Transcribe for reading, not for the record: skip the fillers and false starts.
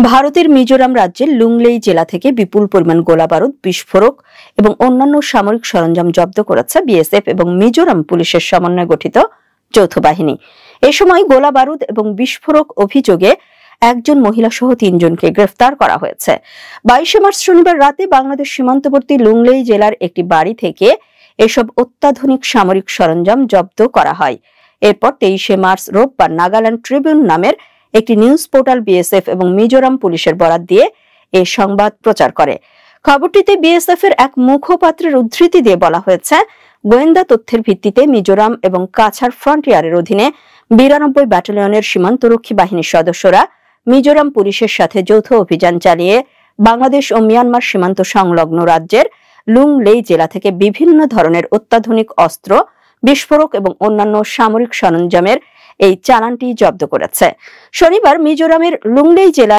ভারতের মিজোরাম রাজ্যের লুংলেই জেলা থেকে বিপুল পরিমাণ গোলাবারুদ, বিস্ফোরক এবং অন্যান্য সামরিক সরঞ্জাম জব্দ করেছে বিএসএফ এবং মিজোরাম পুলিশের সমন্বয়ে গঠিত যৌথ বাহিনী। এ সময় গোলাবারুদ এবং বিস্ফোরক অভিযোগে একজন মহিলা সহ ৩ জনকে গ্রেফতার করা হয়েছে। ২২ মার্চ শনিবার রাতে বাংলাদেশ সীমান্তবর্তী লুংলেই জেলার একটি বাড়ি থেকে এসব অত্যাধুনিক সামরিক সরঞ্জাম জব্দ করা হয়। এরপর ২৩ মার্চ রোববার নাগাল্যান্ড ট্রিবিউন নামের একটি নিউজ পোর্টাল বিএসএফ এবং মিজোরাম পুলিশের বরাত দিয়ে এই সংবাদ প্রচার করে। খবরটিতে বিএসএফ এর এক মুখপাত্রের উদ্ধৃতি দিয়ে বলা হয়েছে, গোয়েন্দা তথ্যের ভিত্তিতে মিজোরাম এবং কাছাড় ফ্রন্টিয়ারের অধীনে ৯২ ব্যাটালিয়নের সীমান্তরক্ষী বাহিনীর সদস্যরা মিজোরাম পুলিশের সাথে যৌথ অভিযান চালিয়ে বাংলাদেশ ও মিয়ানমার সীমান্ত সংলগ্ন রাজ্যের লুংলেই জেলা থেকে বিভিন্ন ধরনের অত্যাধুনিক অস্ত্র, বিস্ফোরক এবং অন্যান্য সামরিক সরঞ্জামের এই চালানটি জব্দ করেছে। শনিবার মিজোরামের লুংলেই জেলা